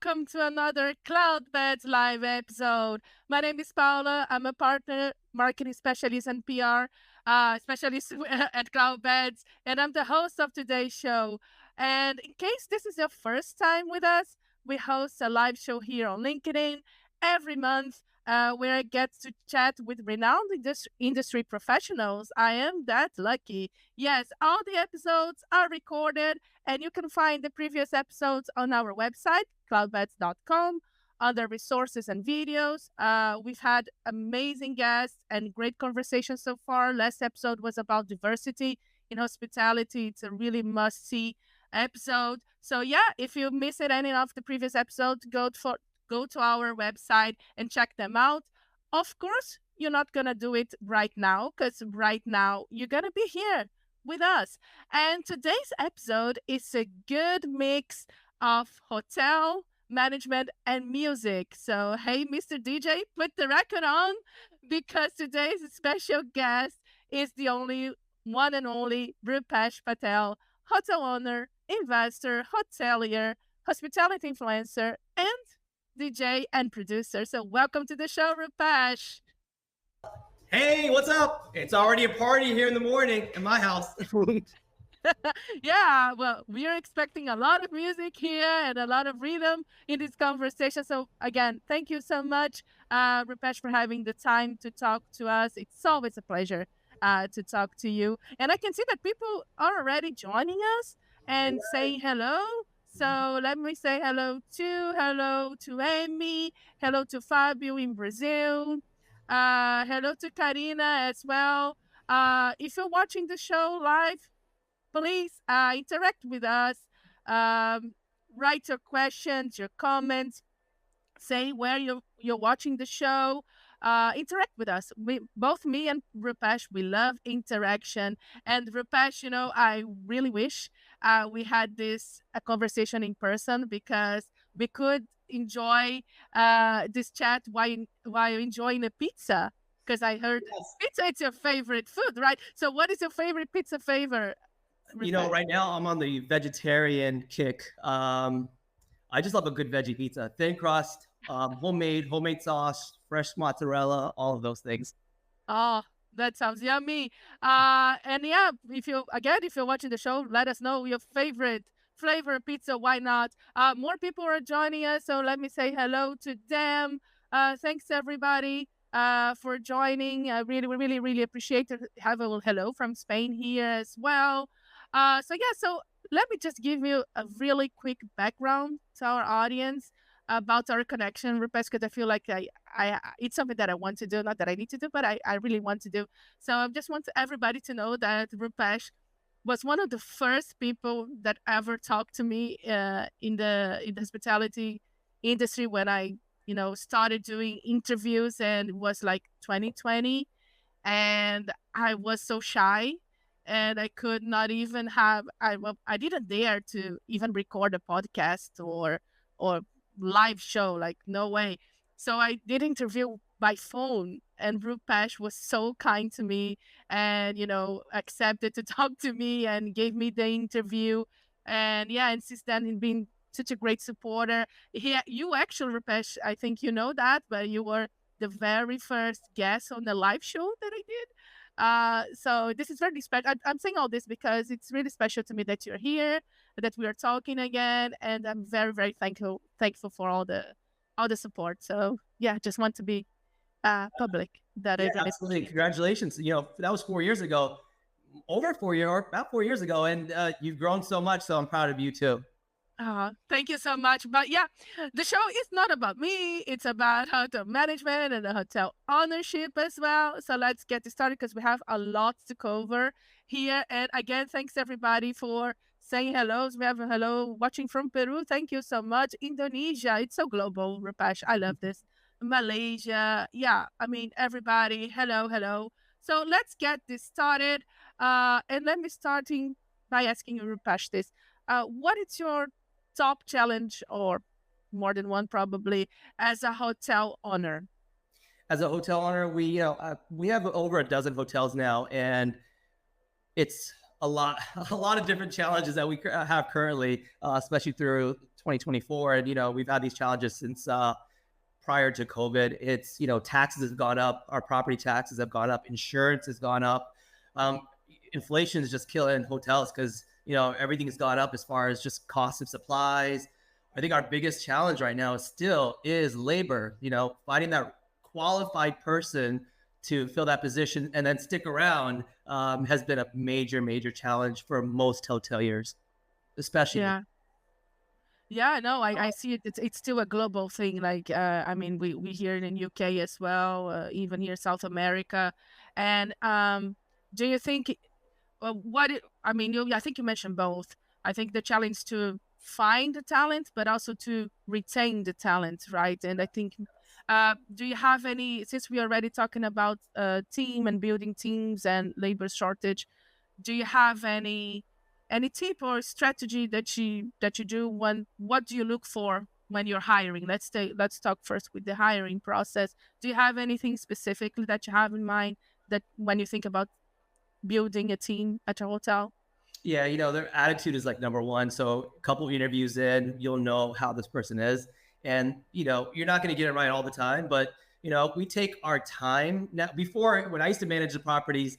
welcome to another Cloudbeds live episode. My name is Paula. I'm a partner marketing specialist and PR specialist at Cloudbeds, and I'm the host of today's show. And in case this is your first time with us, we host a live show here on LinkedIn every month. Where I get to chat with renowned industry professionals. I am that lucky. Yes, all the episodes are recorded and you can find the previous episodes on our website, cloudbeds.com, under resources and videos. We've had amazing guests and great conversations so far. Last episode was about diversity in hospitality. It's a really must-see episode. So yeah, if you missed any of the previous episodes, go to our website and check them out. Of course, you're not going to do it right now because right now you're going to be here with us. And today's episode is a good mix of hotel management and music. So, hey, Mr. DJ, put the record on because today's special guest is the only one and only Rupesh Patel, hotel owner, investor, hotelier, hospitality influencer, and DJ and producer. So welcome to the show, Rupesh. Hey, what's up? It's already a party here in the morning in my house. Yeah, well, we are expecting a lot of music here and a lot of rhythm in this conversation. So again, thank you so much, Rupesh, for having the time to talk to us. It's always a pleasure to talk to you. And I can see that people are already joining us and saying hello. So let me say hello to Amy, hello to Fabio in Brazil, hello to Karina as well. If you're watching the show live, please interact with us. Write your questions, your comments, say where you're watching the show. Interact with us. Both me and Rupesh, we love interaction. And Rupesh, I really wish we had a conversation in person because we could enjoy this chat while enjoying a pizza. Because I heard pizza is your favorite food, right? So what is your favorite pizza flavor? Rupesh? Right now I'm on the vegetarian kick. I just love a good veggie pizza, thin crust, homemade sauce, fresh mozzarella, all of those things. Oh, that sounds yummy. And yeah, if you're watching the show, let us know your favorite flavor pizza. Why not? More people are joining us, so let me say hello to them. Thanks everybody for joining. I really appreciate it. Have a hello from Spain here as well. So let me just give you a really quick background to our audience about our connection, Rupesh, because I feel like I it's something that I want to do, not that I need to do, but I really want to do. So I just want everybody to know that Rupesh was one of the first people that ever talked to me in the hospitality industry when I started doing interviews, and it was like 2020, and I was so shy. And I could not even I didn't dare to even record a podcast or live show, like no way. So I did interview by phone, and Rupesh was so kind to me and accepted to talk to me and gave me the interview. And yeah, and since then he's been such a great supporter. You actually, Rupesh, I think you know that, but you were the very first guest on the live show that I did. So this is very special. I'm saying all this because it's really special to me that you're here, that we are talking again, and I'm very, very thankful for all the support. So yeah, just want to be public that I absolutely. Congratulations. That was 4 years ago, about 4 years ago, and you've grown so much. So I'm proud of you too. Thank you so much. But yeah, the show is not about me. It's about hotel management and the hotel ownership as well. So let's get started because we have a lot to cover here. And again, thanks everybody for saying hello. We have a hello watching from Peru. Thank you so much. Indonesia. It's so global, Rupesh. I love this. Malaysia. Yeah, I mean, everybody. Hello. So let's get this started. And let me starting by asking you, Rupesh, this. What is your top challenge, or more than one probably, as a hotel owner? As a hotel owner, we have over a dozen hotels now, and it's a lot of different challenges that we have currently, especially through 2024, and we've had these challenges since prior to COVID. It's taxes have gone up, our property taxes have gone up, insurance has gone up. Inflation is just killing hotels because everything has gone up as far as just cost of supplies. I think our biggest challenge right now is labor. Finding that qualified person to fill that position and then stick around has been a major challenge for most hoteliers, especially. Yeah. Yeah, no, I see it. It's still a global thing. Like, I mean, we hear it in UK as well, even here South America. And do you think I mean, I think you mentioned both. I think the challenge to find the talent, but also to retain the talent, right? And I think, do you have any? Since we are already talking about team and building teams and labor shortage, do you have any tip or strategy that you do when what do you look for when you're hiring? Let's talk first with the hiring process. Do you have anything specifically that you have in mind that when you think about building a team at a hotel? Yeah, their attitude is like number one. So a couple of interviews in, you'll know how this person is. And, you're not going to get it right all the time, but, we take our time. Now, before, when I used to manage the properties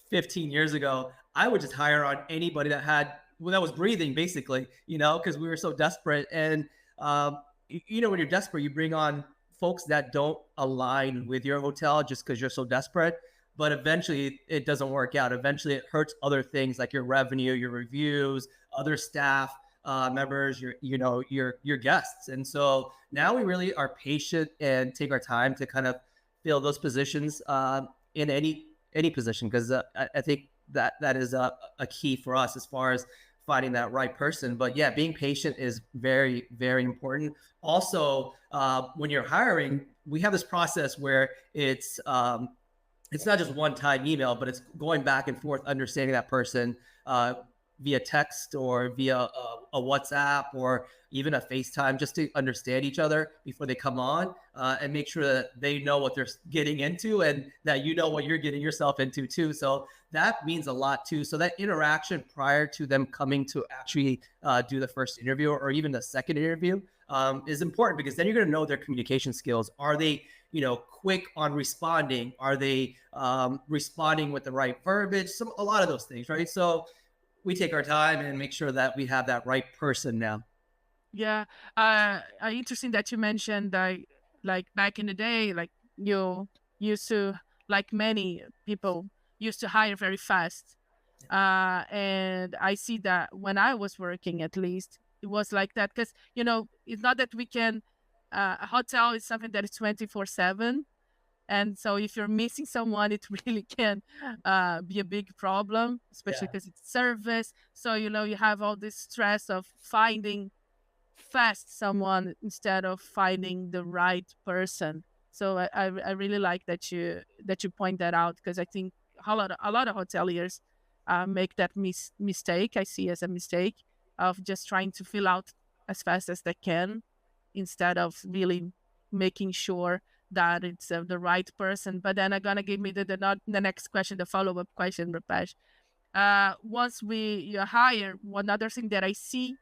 15 years ago, I would just hire on anybody that was breathing, basically, because we were so desperate. And, when you're desperate, you bring on folks that don't align with your hotel just because you're so desperate. But eventually it doesn't work out. Eventually it hurts other things like your revenue, your reviews, other staff members, your guests. And so now we really are patient and take our time to kind of fill those positions in any position, because I think that is a key for us as far as finding that right person. But yeah, being patient is very, very important. Also, when you're hiring, we have this process where it's not just one-time email, but it's going back and forth, understanding that person via text or via a WhatsApp or even a FaceTime, just to understand each other before they come on and make sure that they know what they're getting into and that you know what you're getting yourself into too. So that means a lot too. So that interaction prior to them coming to actually do the first interview or even the second interview is important, because then you're going to know their communication skills. Are they quick on responding? Are they responding with the right verbiage? A lot of those things, right? So we take our time and make sure that we have that right person now. Yeah. Interesting that you mentioned like back in the day, like you used to, like many people used to hire very fast. And I see that when I was working, at least it was like that, because it's not that we can. A hotel is something that is 24/7, and so if you're missing someone, it really can be a big problem, especially Yeah. because it's service. So you have all this stress of finding fast someone instead of finding the right person. So I really like that you point that out, because I think a lot of hoteliers make that mistake. I see as a mistake of just trying to fill out as fast as they can instead of really making sure that it's the right person. But then I'm gonna give me the next question, the follow-up question, Rupesh. Once you hire, one other thing that I see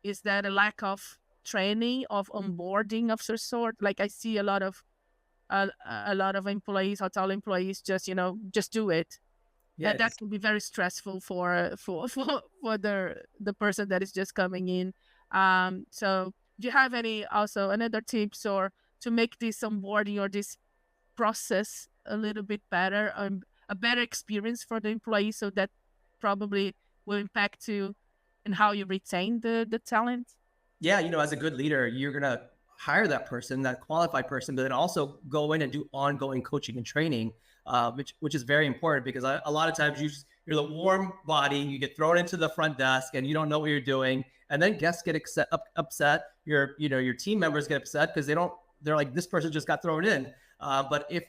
is that a lack of training, of onboarding of some sort. Like I see a lot of employees, hotel employees, just do it. Yeah. That can be very stressful for the person that is just coming in. So do you have any also another tips or to make this onboarding or this process a little bit better, a better experience for the employee, so that probably will impact you and how you retain the talent? Yeah, as a good leader, you're going to hire that person, that qualified person, but then also go in and do ongoing coaching and training, which is very important, because a lot of times you're the warm body, you get thrown into the front desk and you don't know what you're doing. And then guests get upset. Your team members get upset because they're like, this person just got thrown in. But if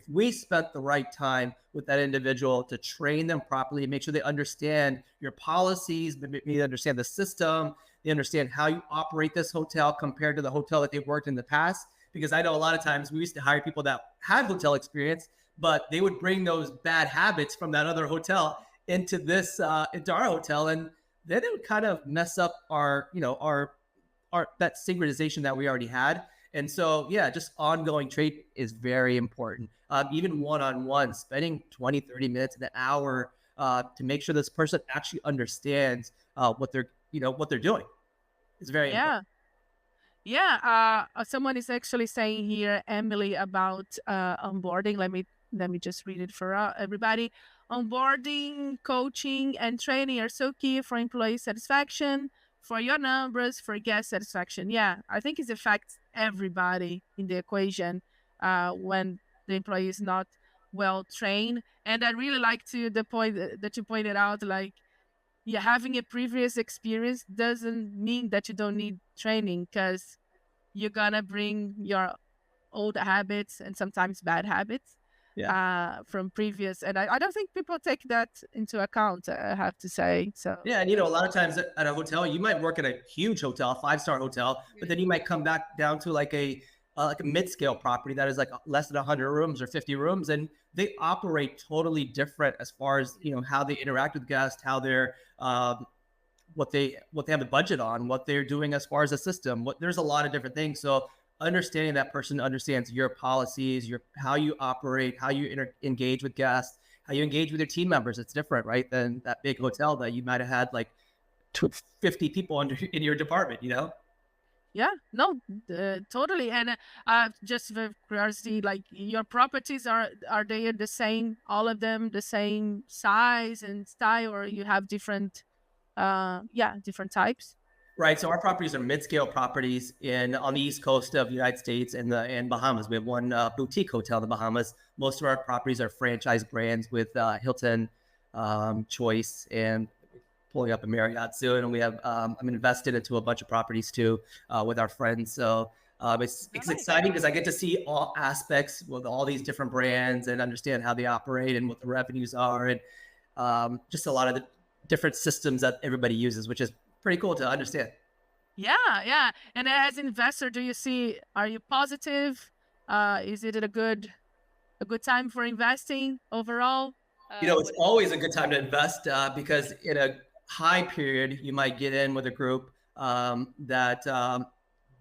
we spent the right time with that individual to train them properly, make sure they understand your policies, maybe understand the system, they understand how you operate this hotel compared to the hotel that they've worked in the past. Because I know a lot of times we used to hire people that had hotel experience, but they would bring those bad habits from that other hotel into our hotel, and then it would kind of mess up our, our that synchronization that we already had. And so, yeah, just ongoing trade is very important. Even one-on-one, spending 20, 30 minutes, an hour to make sure this person actually understands what they're doing is very important. Yeah. Yeah, someone is actually saying here, Emily, about onboarding. Let me just read it for everybody. Onboarding, coaching, and training are so key for employee satisfaction, for your numbers, for guest satisfaction. Yeah, I think it affects everybody in the equation when the employee is not well trained. And I really like to the point that you pointed out, like, yeah, having a previous experience doesn't mean that you don't need training, because you're gonna bring your old habits and sometimes bad habits Yeah. from previous, and I don't think people take that into account, I have to say. So Yeah, and a lot of times at a hotel, you might work at a huge hotel, 5-star hotel, but then you might come back down to like a mid-scale property that is like less than 100 rooms or 50 rooms, and they operate totally different as far as how they interact with guests, how they're what they have a budget on, what they're doing as far as a system. There's a lot of different things. So understanding that person understands your policies, how you operate, how you engage with guests, how you engage with your team members. It's different, right, than that big hotel that you might have had like 50 people in your department. yeah, no, totally. And just for curiosity, like, your properties, are they the same, all of them the same size and style, or you have different different types? Right. So our properties are mid-scale properties on the East Coast of the United States and Bahamas. We have one boutique hotel in the Bahamas. Most of our properties are franchise brands with Hilton, Choice, and pulling up a Marriott soon. And we have I'm invested into a bunch of properties too with our friends. So it's Nice. exciting because I get to see all aspects with all these different brands and understand how they operate and what the revenues are, and just a lot of the different systems that everybody uses, which is pretty cool to understand. Yeah, yeah. And as an investor, are you positive? Is it a good time for investing overall? It's always a good time to invest because in a high period, you might get in with a group that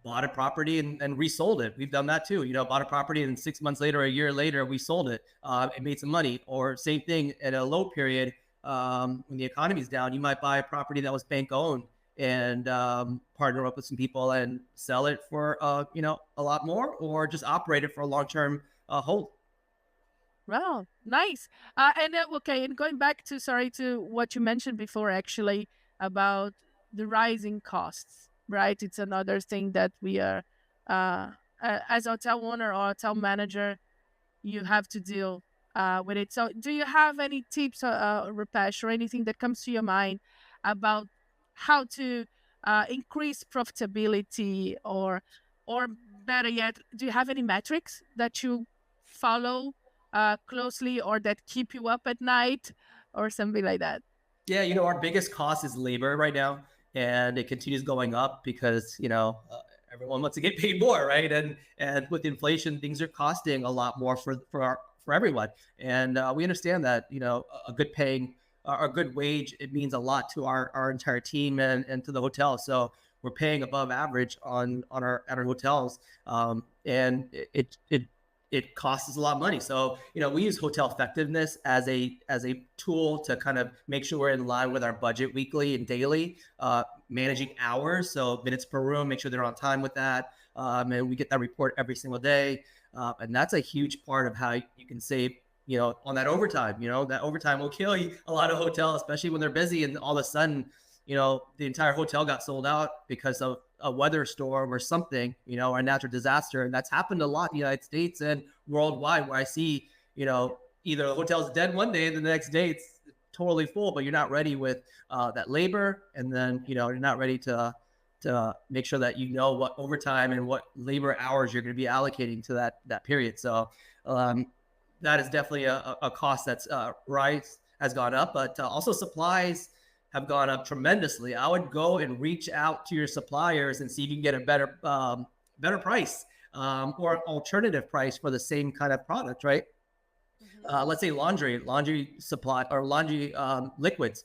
bought a property and resold it. We've done that too. Bought a property and 6 months later, a year later, we sold it and made some money. Or same thing at a low period when the economy's down, you might buy a property that was bank owned and partner up with some people and sell it for a lot more, or just operate it for a long term hold. Wow, nice. Okay, and going back to, sorry, to what you mentioned before, actually, about the rising costs, right? It's another thing that we are, as a hotel owner or hotel manager, you have to deal with it. So, do you have any tips, Rupesh, or anything that comes to your mind about how to increase profitability, or better yet, do you have any metrics that you follow closely, or that keep you up at night, or something like that? Yeah, our biggest cost is labor right now, and it continues going up because everyone wants to get paid more, right? And with inflation, things are costing a lot more for everyone, and we understand that a good paying a good wage, it means a lot to our entire team and to the hotel. So we're paying above average at our hotels, and it costs us a lot of money. So, we use hotel effectiveness as a tool to kind of make sure we're in line with our budget weekly and daily, managing hours. So minutes per room, make sure they're on time with that. And we get that report every single day. And that's a huge part of how you can save, on that overtime. That overtime will kill you, a lot of hotels, especially when they're busy and all of a sudden, the entire hotel got sold out because of a weather storm or something, or a natural disaster. And that's happened a lot in the United States and worldwide, where I see, either the hotel's dead one day and the next day it's totally full, but you're not ready with that labor. And then, you're not ready to make sure that what overtime and what labor hours you're going to be allocating to that period. So that is definitely a cost that's has gone up, but also supplies have gone up tremendously. I would go and reach out to your suppliers and see if you can get a better price or alternative price for the same kind of product, right? Let's say laundry supply or laundry liquids.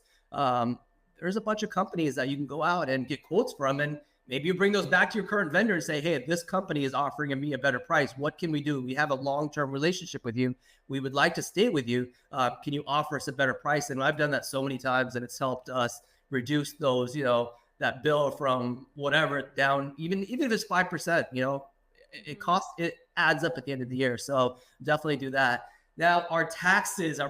there's a bunch of companies that you can go out and get quotes from, and maybe you bring those back to your current vendor and say, hey, this company is offering me a better price. What can we do? We have a long-term relationship with you. We would like to stay with you. Can you offer us a better price? And I've done that so many times, and it's helped us reduce those, that bill from whatever down, even if it's 5%, it adds up at the end of the year. So definitely do that. Now, our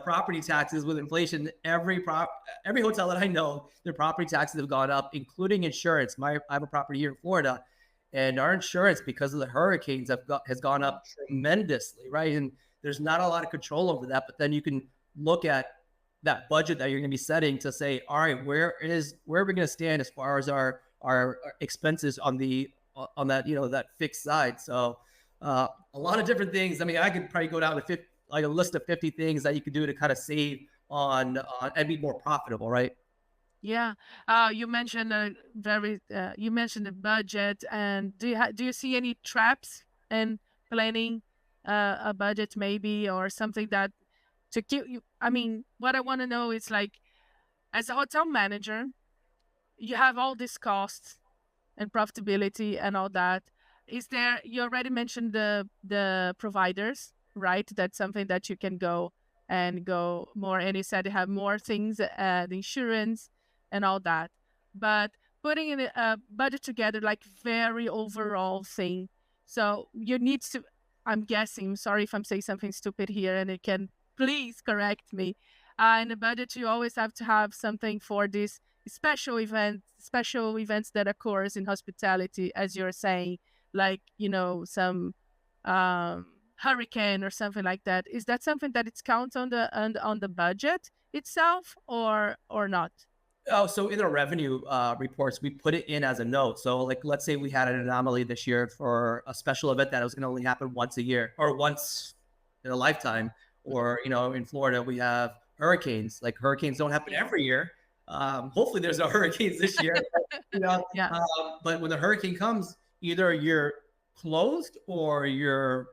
property taxes with inflation, every hotel that I know, their property taxes have gone up, including insurance. I have a property here in Florida, and our insurance, because of the hurricanes, has gone up tremendously, right? And there's not a lot of control over that. But then you can look at that budget that you're going to be setting to say, all right, where are we going to stand as far as our expenses on that that fixed side? So a lot of different things. I mean, I could probably go down to a list of 50 things that you could do to kind of save on and be more profitable, right? Yeah. You mentioned you mentioned the budget, and do you see any traps in planning a budget, maybe, or something that to keep you? I mean, what I want to know is, like, as a hotel manager, you have all these costs and profitability and all that. You already mentioned the providers, right? That's something that you can go more. And you said you have more things, the insurance and all that. But putting in a budget together, like, very overall thing. So you need to, I'm guessing, sorry if I'm saying something stupid here, and you can please correct me. In the budget, you always have to have something for these special events that occurs in hospitality, as you're saying, like, some hurricane or something like that. Is that something that it's count on the budget itself, or not? Oh, so in our revenue reports, we put it in as a note. So, like, let's say we had an anomaly this year for a special event that was going to only happen once a year or once in a lifetime. Or, in Florida, we have hurricanes. Like, hurricanes don't happen every year. Hopefully there's no hurricanes this year. Yeah. But when the hurricane comes, either you're closed or you're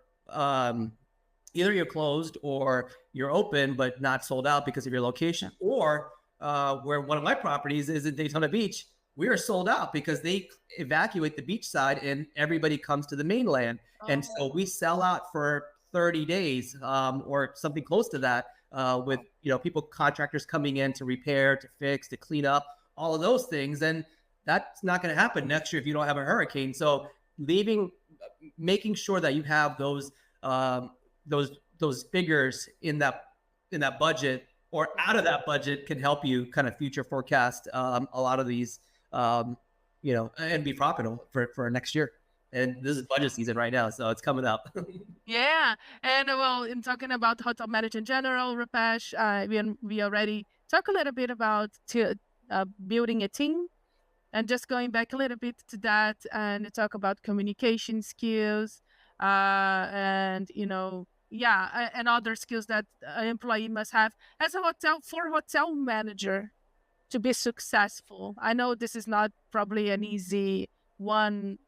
open but not sold out because of your location. Or where one of my properties is in Daytona Beach, we are sold out because they evacuate the beach side and everybody comes to the mainland. And so we sell out for 30 days or something close to that, with contractors coming in to repair, to fix, to clean up, all of those things. And that's not going to happen next year if you don't have a hurricane. So making sure that you have those figures in that budget or out of that budget can help you kind of future forecast a lot of these, and be profitable for next year. And this is budget season right now, so it's coming up. Yeah. And well, in talking about hotel management in general, Rupesh, we already talked a little bit about building a team, and just going back a little bit to that and talk about communication skills, and and other skills that an employee must have as a hotel manager to be successful. I know this is not probably an easy one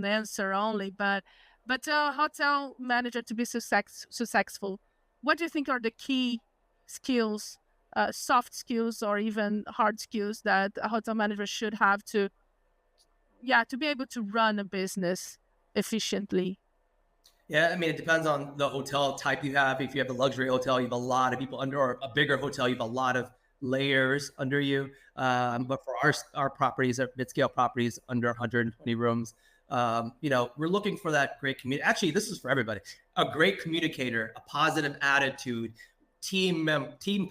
answer only, but a hotel manager to be successful, what do you think are the key skills, soft skills or even hard skills, that a hotel manager should have to be able to run a business efficiently? Yeah, I mean, it depends on the hotel type you have. If you have a luxury hotel, you have a lot of people under, or a bigger hotel, you have a lot of layers under you. But for our properties, our mid-scale properties under 120 rooms, we're looking for that great community. Actually, this is for everybody. A great communicator, a positive attitude, team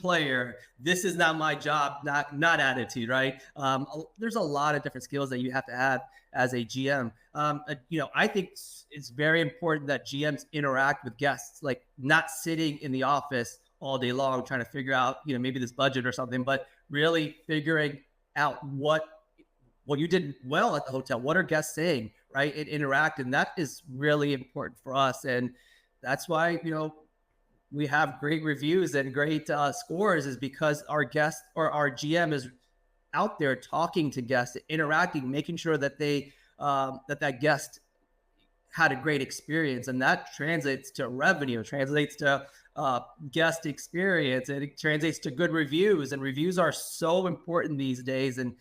player. This is not my job, not attitude, right? There's a lot of different skills that you have to have as a GM. I think it's very important that GMs interact with guests, like not sitting in the office all day long trying to figure out, maybe this budget or something, but really figuring out what you did well at the hotel. What are guests saying, right? And interact. And that is really important for us. And that's why, we have great reviews and great scores, is because our guest or our GM is out there talking to guests, interacting, making sure that they that guest had a great experience, and that translates to revenue, translates to guest experience, and it translates to good reviews. And reviews are so important these days. And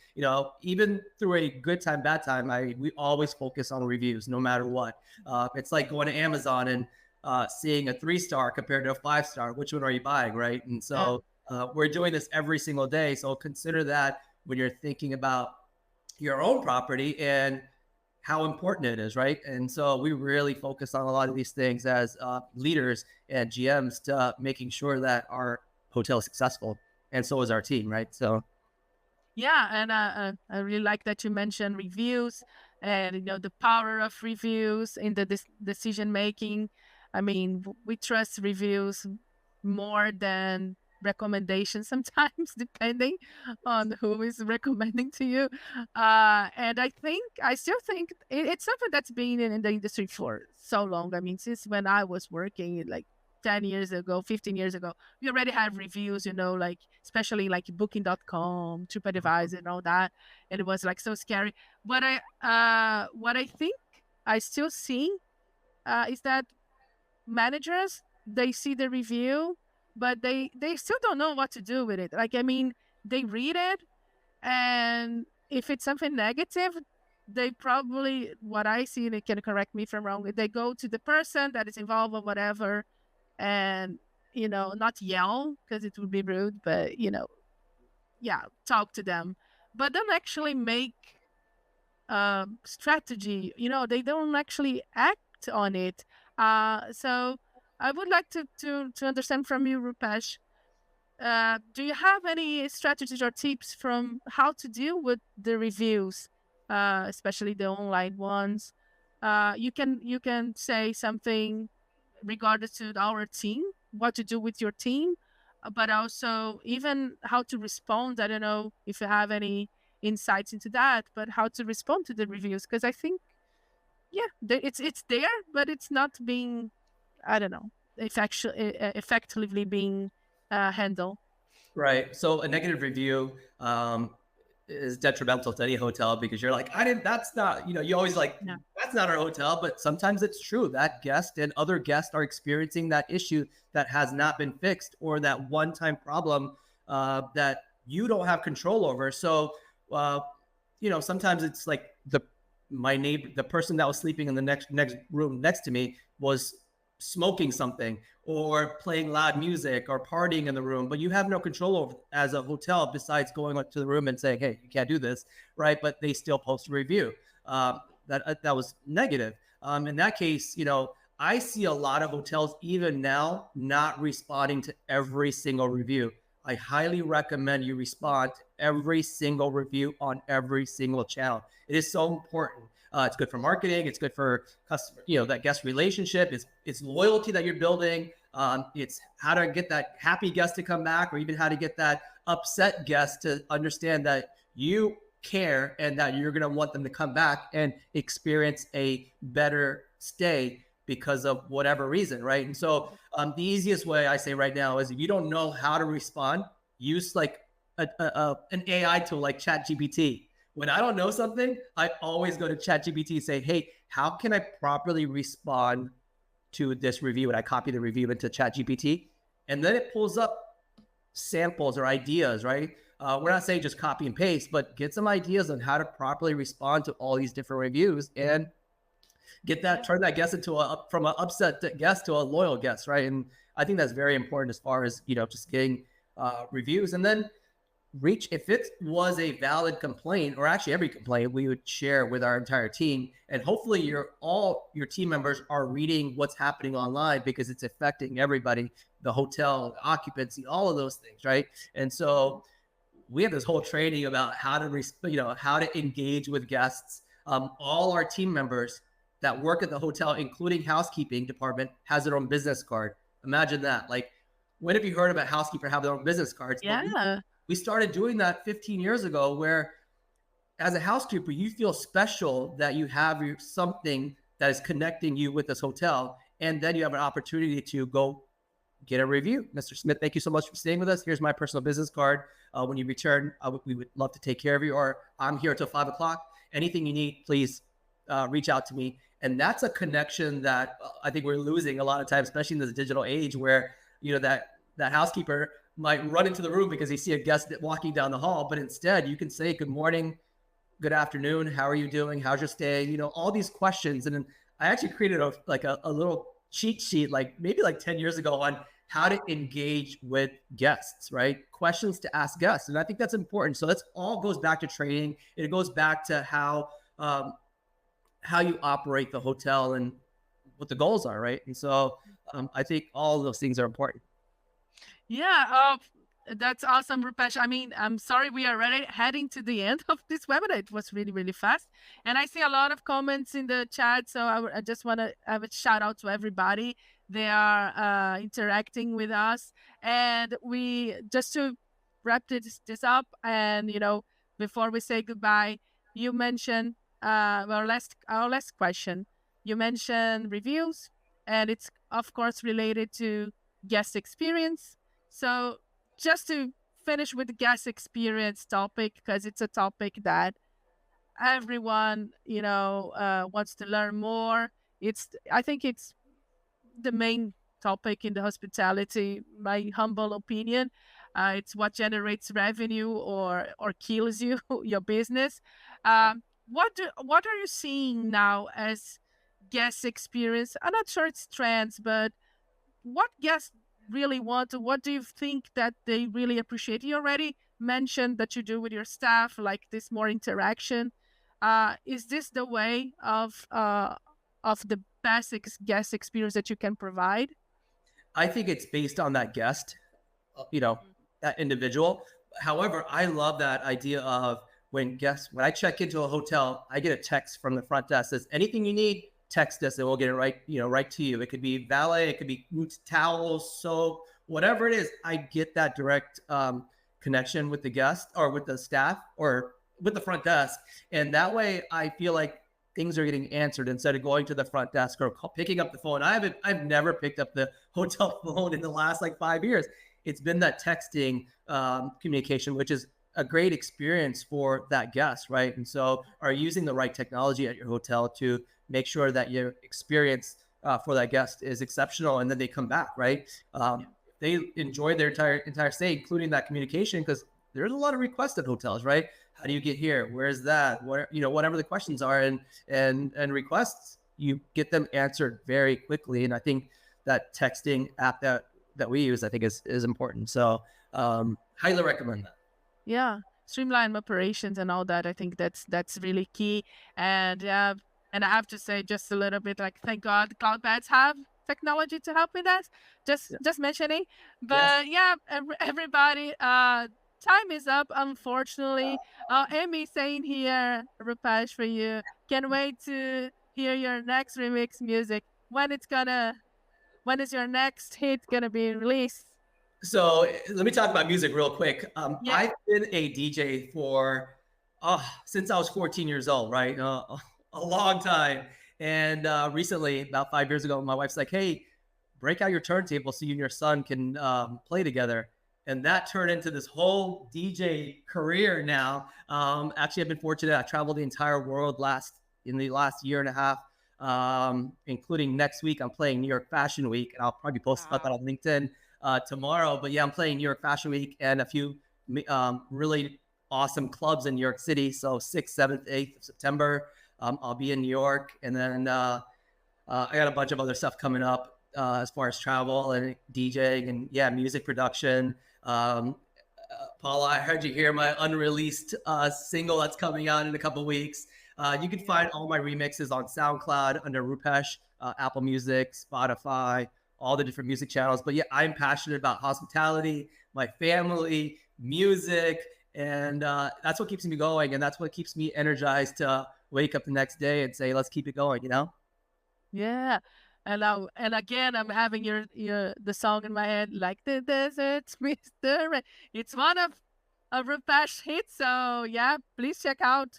even through a good time, bad time, we always focus on reviews, no matter what. It's like going to Amazon and seeing a 3-star compared to a 5-star. Which one are you buying, right? And so we're doing this every single day. So consider that when you're thinking about your own property and how important it is, right? And so we really focus on a lot of these things as leaders and GMs to making sure that our hotel is successful, and so is our team, right? So Yeah, and I really like that you mentioned reviews and the power of reviews in the decision making. I mean, we trust reviews more than recommendations sometimes, depending on who is recommending to you. And I still think it's something that's been in the industry for so long. I mean, since when I was working, like 10 years ago, 15 years ago, we already have reviews, like especially like booking.com, TripAdvisor and all that. And it was like so scary. But what I think I still see is that managers, they see the review, but they still don't know what to do with it. Like, I mean, they read it, and if it's something negative, they probably, what I see, and they can correct me if I'm wrong, they go to the person that is involved or whatever, and not yell because it would be rude, but yeah, talk to them, but don't actually make strategy. They don't actually act on it. So I would like to understand from you, Rupesh. Do you have any strategies or tips from how to deal with the reviews, especially the online ones? You can say something regardless to our team, what to do with your team, but also even how to respond. I don't know if you have any insights into that, but how to respond to the reviews, because I think, yeah, it's there, but it's not being, I don't know, effectively being handled. right. So a negative review is detrimental to any hotel, because you're like, I didn't, that's not, you always like, Yeah. that's not our hotel. But sometimes it's true that guest and other guests are experiencing that issue that has not been fixed, or that one-time problem that you don't have control over. So, uh, sometimes it's like my neighbor, the person that was sleeping in the next room next to me, was smoking something or playing loud music or partying in the room, but you have no control over as a hotel besides going up to the room and saying, hey, you can't do this, right? But they still post a review that was negative. In that case, I see a lot of hotels even now not responding to every single review. I highly recommend you respond to every single review on every single channel. It is so important. It's good for marketing. It's good for customer, that guest relationship. It's loyalty that you're building. It's how to get that happy guest to come back, or even how to get that upset guest to understand that you care and that you're going to want them to come back and experience a better stay because of whatever reason, right? And so the easiest way I say right now is, if you don't know how to respond, use like an AI tool like ChatGPT. When I don't know something, I always go to ChatGPT and say, hey, how can I properly respond to this review? And I copy the review into ChatGPT, and then it pulls up samples or ideas, right? We're not saying just copy and paste, but get some ideas on how to properly respond to all these different reviews, and turn that guest from an upset guest to a loyal guest, right? And I think that's very important as far as, just getting reviews. And then if it was a valid complaint, or actually every complaint, we would share with our entire team, and hopefully all your team members are reading what's happening online, because it's affecting everybody, the hotel, the occupancy, all of those things, right? And so we have this whole training about how to engage with guests. All our team members that work at the hotel, including housekeeping department, has their own business card. Imagine that. Like, when have you heard about housekeeper have their own business cards? Yeah. We started doing that 15 years ago, where as a housekeeper, you feel special that you have something that is connecting you with this hotel. And then you have an opportunity to go get a review. Mr. Smith, thank you so much for staying with us. Here's my personal business card. When you return, we would love to take care of you, or I'm here till 5 o'clock. Anything you need, please reach out to me. And that's a connection that I think we're losing a lot of times, especially in this digital age, where that housekeeper might run into the room because they see a guest walking down the hall, but instead you can say good morning, good afternoon, how are you doing, how's your stay, all these questions. And then I actually created a little cheat sheet, like maybe like 10 years ago, on how to engage with guests, right? Questions to ask guests. And I think that's important. So that's all goes back to training. It goes back to how you operate the hotel and what the goals are, right? And so I think all of those things are important. Yeah, that's awesome, Rupesh. I mean, I'm sorry we are already heading to the end of this webinar. It was really, really fast. And I see a lot of comments in the chat. So I just want to have a shout out to everybody. They are interacting with us. And we, just to wrap this up, and, before we say goodbye, you mentioned our last question. You mentioned reviews, and it's, of course, related to guest experience. So just to finish with the guest experience topic, because it's a topic that everyone, wants to learn more. I think it's the main topic in the hospitality, my humble opinion. It's what generates revenue or kills you, your business. What are you seeing now as guest experience? I'm not sure it's trends, but what guests really want? What do you think that they really appreciate? You already mentioned that you do with your staff, like this more interaction. Is this the way of the best guest experience that you can provide? I think it's based on that guest, that individual. However, I love that idea of when I check into a hotel, I get a text from the front desk that says, anything you need, text us and we'll get it right to you. It could be valet, it could be towels, soap, whatever it is. I get that direct connection with the guest or with the staff or with the front desk. And that way I feel like things are getting answered instead of going to the front desk or picking up the phone. I've never picked up the hotel phone in the last 5 years. It's been that texting communication, which is a great experience for that guest, right? And so are using the right technology at your hotel to make sure that your experience for that guest is exceptional, and then they come back, right? They enjoy their entire stay, including that communication, because there's a lot of requests at hotels, right? How do you get here? Where's that? Where, whatever the questions are and requests, you get them answered very quickly. And I think that texting app that we use, I think is important. So highly recommend that. Yeah, streamline operations and all that. I think that's really key. And and I have to say just a little bit, thank God Cloudbeds have technology to help with that. Just mentioning. But Yes. everybody, time is up, unfortunately. Amy saying here, Rupesh, for you, can't wait to hear your next remix music. When is your next hit gonna be released? So let me talk about music real quick. Yeah. I've been a DJ for since I was 14 years old, right? A long time. And recently, about 5 years ago, my wife's like, "Hey, break out your turntable so you and your son can play together." And that turned into this whole DJ career now. Actually, I've been fortunate. I traveled the entire world in the last year and a half, including next week. I'm playing New York Fashion Week, and I'll probably post about that on LinkedIn tomorrow. But yeah, I'm playing New York Fashion Week and a few really awesome clubs in New York City. So 6th, 7th, 8th of September, I'll be in New York. And then I got a bunch of other stuff coming up as far as travel and DJing and music production. Paula, I heard you hear my unreleased single that's coming out in a couple of weeks. You can find all my remixes on SoundCloud under Rupesh, Apple Music, Spotify, all the different music channels. But yeah, I'm passionate about hospitality, my family, music, and that's what keeps me going. And that's what keeps me energized to wake up the next day and say, let's keep it going, Yeah. And again, I'm having the song in my head, like the desert, Mr. Rain. It's one of Rupesh hits. So yeah, please check out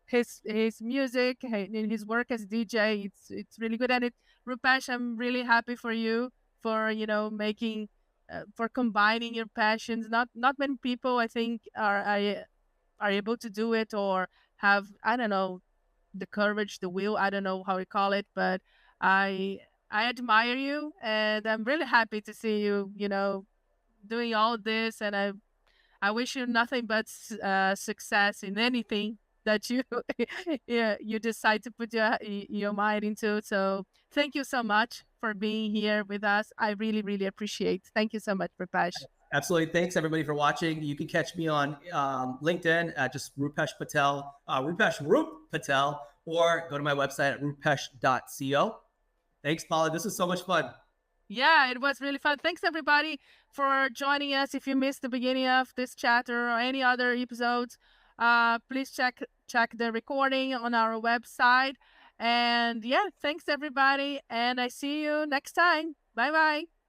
his music, his work as DJ. It's really good. And Rupesh, I'm really happy for you for making for combining your passions. Not many people, I think, are able to do it or have, I don't know, the courage, the will. I don't know how we call it, but I I admire you, and I'm really happy to see you, doing all this. And I wish you nothing but success in anything that you yeah, you decide to put your mind into. So thank you so much for being here with us. I really, really appreciate. Thank you so much, Rupesh. Absolutely. Thanks everybody for watching. You can catch me on LinkedIn at just Rupesh Patel, Rupesh Roop Patel, or go to my website at rupesh.co. Thanks, Paula. This is so much fun. Yeah, it was really fun. Thanks everybody for joining us. If you missed the beginning of this chatter or any other episodes, please check the recording on our website. And yeah, thanks everybody, and I see you next time. Bye bye.